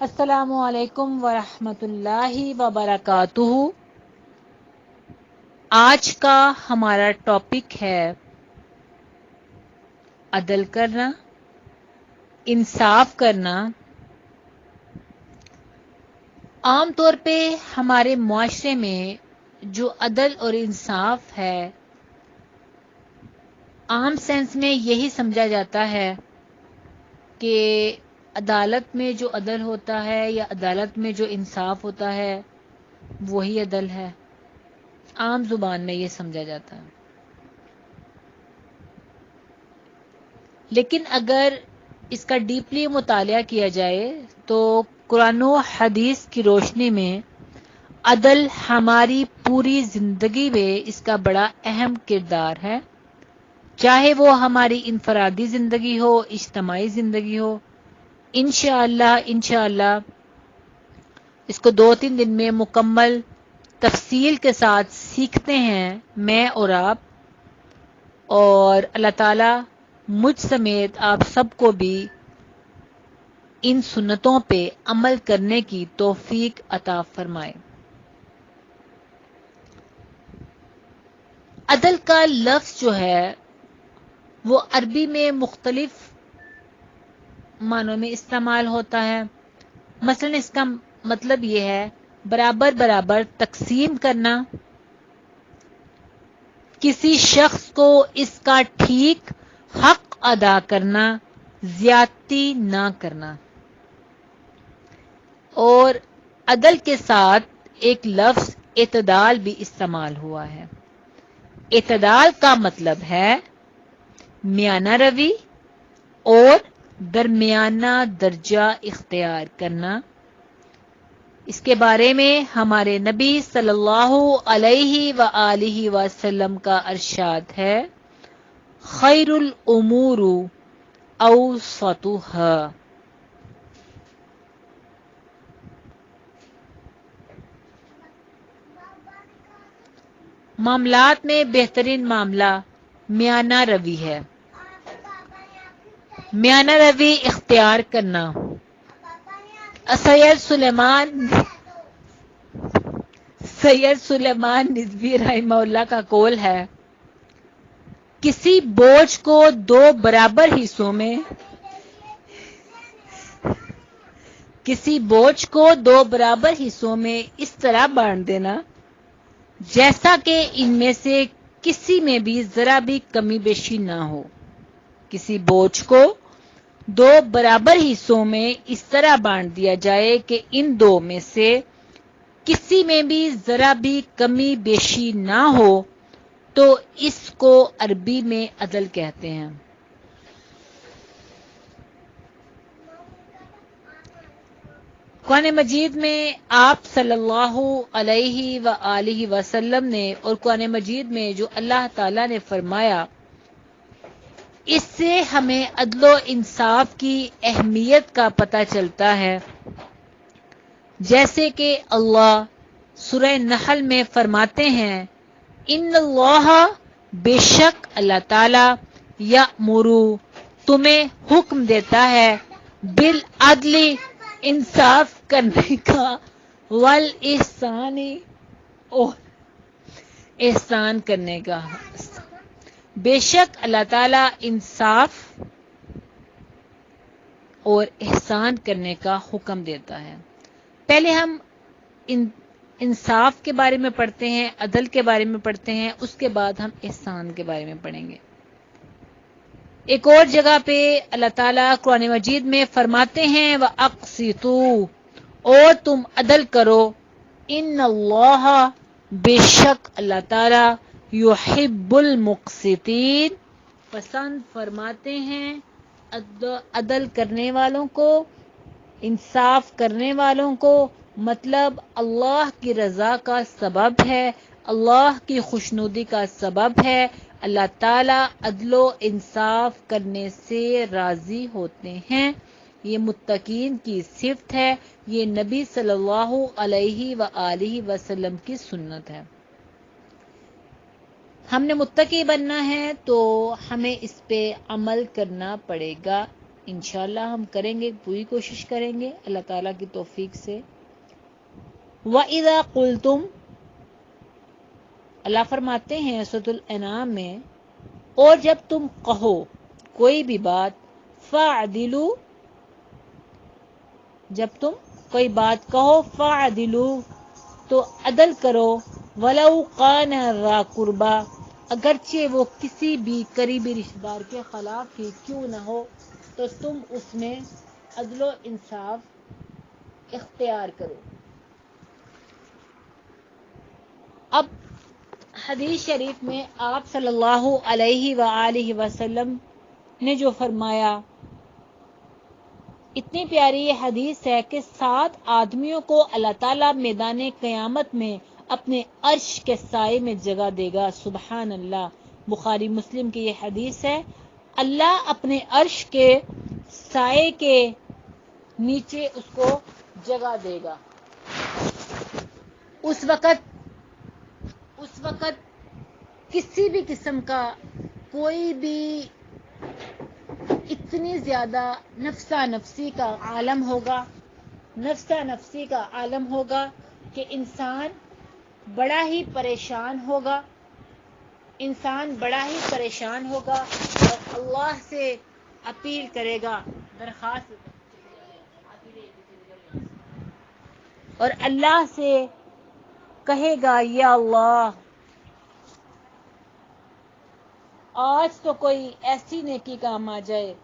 السلام علیکم ورحمۃ اللہ وبرکاتہ۔ آج کا ہمارا ٹاپک ہے عدل کرنا، انصاف کرنا۔ عام طور پہ ہمارے معاشرے میں جو عدل اور انصاف ہے، عام سینس میں یہی سمجھا جاتا ہے کہ عدالت میں جو عدل ہوتا ہے یا عدالت میں جو انصاف ہوتا ہے وہی عدل ہے۔ عام زبان میں یہ سمجھا جاتا ہے، لیکن اگر اس کا ڈیپلی مطالعہ کیا جائے تو قرآن و حدیث کی روشنی میں عدل ہماری پوری زندگی میں اس کا بڑا اہم کردار ہے، چاہے وہ ہماری انفرادی زندگی ہو، اجتماعی زندگی ہو۔ انشاءاللہ اس کو 2-3 دن میں مکمل تفصیل کے ساتھ سیکھتے ہیں میں اور آپ، اور اللہ تعالی مجھ سمیت آپ سب کو بھی ان سنتوں پہ عمل کرنے کی توفیق عطا فرمائے۔ عدل کا لفظ جو ہے وہ عربی میں مختلف معنوں میں استعمال ہوتا ہے۔ مثلا اس کا مطلب یہ ہے برابر برابر تقسیم کرنا، کسی شخص کو اس کا ٹھیک حق ادا کرنا، زیادتی نہ کرنا۔ اور عدل کے ساتھ ایک لفظ اعتدال بھی استعمال ہوا ہے۔ اعتدال کا مطلب ہے میانہ روی اور درمیانہ درجہ اختیار کرنا۔ اس کے بارے میں ہمارے نبی صلی اللہ علیہ وآلہ وسلم کا ارشاد ہے، خیر الامور اوسطها۔ معاملات میں بہترین معاملہ میانہ روی ہے۔ میانہ روی اختیار کرنا۔ سید سلیمان نسبی رحمہ اللہ کا قول ہے، کسی بوجھ کو دو برابر حصوں میں اس طرح بانٹ دینا جیسا کہ ان میں سے کسی میں بھی ذرا بھی کمی بیشی نہ ہو۔ کسی بوجھ کو دو برابر حصوں میں اس طرح بانٹ دیا جائے کہ ان دو میں سے کسی میں بھی ذرا بھی کمی بیشی نہ ہو، تو اس کو عربی میں عدل کہتے ہیں۔ قرآن مجید میں آپ صلی اللہ علیہ وآلہ وسلم نے اور قرآن مجید میں جو اللہ تعالی نے فرمایا، اس سے ہمیں عدل و انصاف کی اہمیت کا پتہ چلتا ہے۔ جیسے کہ اللہ سورہ نحل میں فرماتے ہیں، ان اللہ، بے شک اللہ تعالی، یأمر، تمہیں حکم دیتا ہے، بالعدل، انصاف کرنے کا، والاحسان، اور احسان کرنے کا۔ بے شک اللہ تعالی انصاف اور احسان کرنے کا حکم دیتا ہے۔ پہلے ہم انصاف کے بارے میں پڑھتے ہیں، عدل کے بارے میں پڑھتے ہیں، اس کے بعد ہم احسان کے بارے میں پڑھیں گے۔ ایک اور جگہ پہ اللہ تعالیٰ قرآن مجید میں فرماتے ہیں، وَأَقْسِطُوا، اور تم عدل کرو، ان اللہ، بے شک اللہ تعالیٰ، یحب المقسطین، پسند فرماتے ہیں عدل کرنے والوں کو، انصاف کرنے والوں کو۔ مطلب اللہ کی رضا کا سبب ہے، اللہ کی خوشنودی کا سبب ہے۔ اللہ تعالیٰ عدل و انصاف کرنے سے راضی ہوتے ہیں۔ یہ متقین کی صفت ہے، یہ نبی صلی اللہ علیہ وآلہ وسلم کی سنت ہے۔ ہم نے متقی بننا ہے تو ہمیں اس پہ عمل کرنا پڑے گا، انشاءاللہ ہم کریں گے، پوری کوشش کریں گے اللہ تعالیٰ کی توفیق سے۔ وَإِذَا قُلْتُمْ، اللہ فرماتے ہیں سورۃ الانعام میں، اور جب تم کہو کوئی بھی بات، فَاعْدِلُوا، جب تم کوئی بات کہو، فَاعْدِلُوا، تو عدل کرو، وَلَوْ كَانَ ذَا قُرْبَىٰ، اگرچہ وہ کسی بھی قریبی رشتہ دار کے خلاف ہی کیوں نہ ہو، تو تم اس میں عدل و انصاف اختیار کرو۔ اب حدیث شریف میں آپ صلی اللہ علیہ وآلہ وسلم نے جو فرمایا، اتنی پیاری یہ حدیث ہے کہ 7 آدمیوں کو اللہ تعالیٰ میدان قیامت میں اپنے عرش کے سائے میں جگہ دے گا۔ سبحان اللہ، بخاری مسلم کی یہ حدیث ہے۔ اللہ اپنے عرش کے سائے کے نیچے اس کو جگہ دے گا۔ اس وقت کسی بھی قسم کا کوئی بھی اتنی زیادہ نفسا نفسی کا عالم ہوگا کہ انسان بڑا ہی پریشان ہوگا اور اللہ سے اپیل کرے گا، درخواست، اور اللہ سے کہے گا، یا اللہ آج تو کوئی ایسی نیکی کام آ جائے،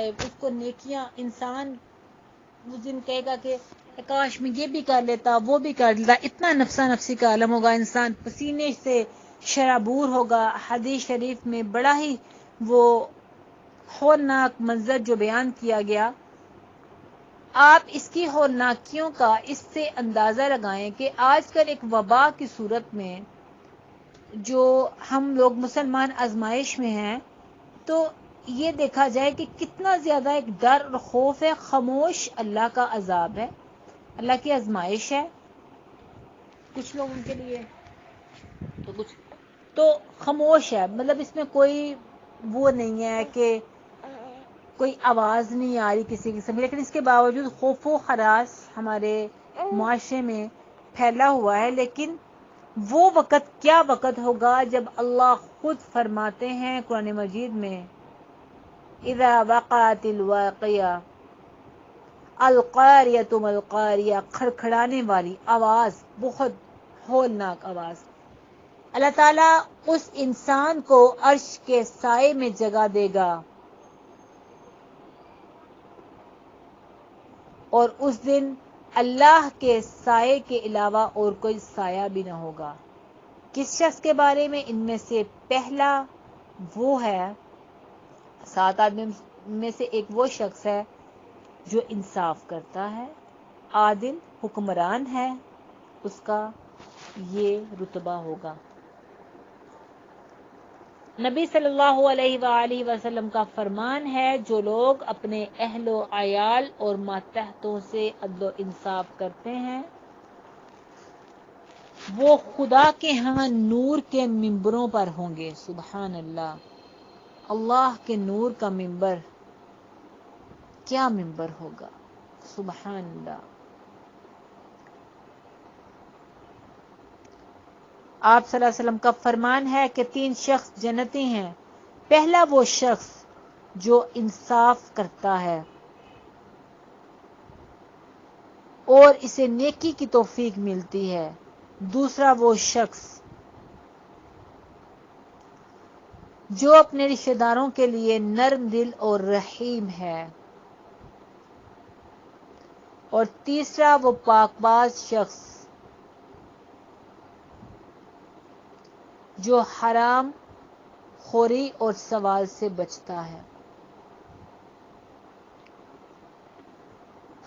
اس کو نیکیاں، انسان اس دن کہے گا کہ کاش میں یہ بھی کر لیتا، وہ بھی کر لیتا، اتنا نفسا نفسی کا عالم ہوگا، انسان پسینے سے شرابور ہوگا۔ حدیث شریف میں بڑا ہی وہ ہولناک منظر جو بیان کیا گیا، آپ اس کی ہولناکیوں کا اس سے اندازہ لگائیں کہ آج کل ایک وبا کی صورت میں جو ہم لوگ مسلمان آزمائش میں ہیں، تو یہ دیکھا جائے کہ کتنا زیادہ ایک ڈر اور خوف ہے، خاموش اللہ کا عذاب ہے، اللہ کی آزمائش ہے کچھ لوگوں کے لیے، تو خاموش ہے، مطلب اس میں کوئی وہ نہیں ہے کہ کوئی آواز نہیں آ رہی کسی قسم کی، لیکن اس کے باوجود خوف و ہراس ہمارے معاشرے میں پھیلا ہوا ہے۔ لیکن وہ وقت کیا وقت ہوگا جب اللہ خود فرماتے ہیں قرآن مجید میں، اذا وقعت الواقعہ، القاریۃ ما القاریہ، کھڑکھڑانے والی آواز، بہت ہولناک آواز۔ اللہ تعالیٰ اس انسان کو عرش کے سائے میں جگہ دے گا، اور اس دن اللہ کے سائے کے علاوہ اور کوئی سایہ بھی نہ ہوگا۔ کس شخص کے بارے میں؟ ان میں سے پہلا وہ ہے، 7 آدمی میں سے ایک وہ شخص ہے جو انصاف کرتا ہے، عادل حکمران ہے، اس کا یہ رتبہ ہوگا۔ نبی صلی اللہ علیہ وآلہ وسلم کا فرمان ہے، جو لوگ اپنے اہل و عیال اور ماتحتوں سے عدل و انصاف کرتے ہیں، وہ خدا کے ہاں نور کے ممبروں پر ہوں گے۔ سبحان اللہ، اللہ کے نور کا ممبر کیا ممبر ہوگا، سبحان اللہ۔ آپ صلی اللہ علیہ وسلم کا فرمان ہے کہ 3 شخص جنتی ہیں۔ پہلا وہ شخص جو انصاف کرتا ہے اور اسے نیکی کی توفیق ملتی ہے۔ دوسرا وہ شخص جو اپنے رشتہ داروں کے لیے نرم دل اور رحیم ہے۔ اور تیسرا وہ پاک باز شخص جو حرام خوری اور سوال سے بچتا ہے۔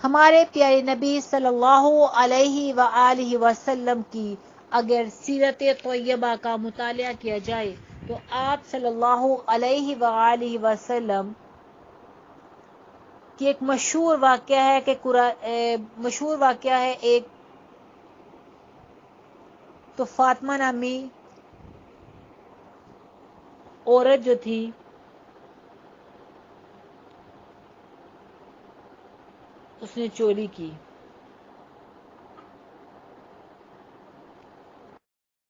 ہمارے پیارے نبی صلی اللہ علیہ وآلہ وسلم کی اگر سیرت طیبہ کا مطالعہ کیا جائے تو آپ صلی اللہ علیہ وآلہ وسلم کی ایک مشہور واقعہ ہے ایک تو فاطمہ نامی عورت جو تھی، اس نے چوری کی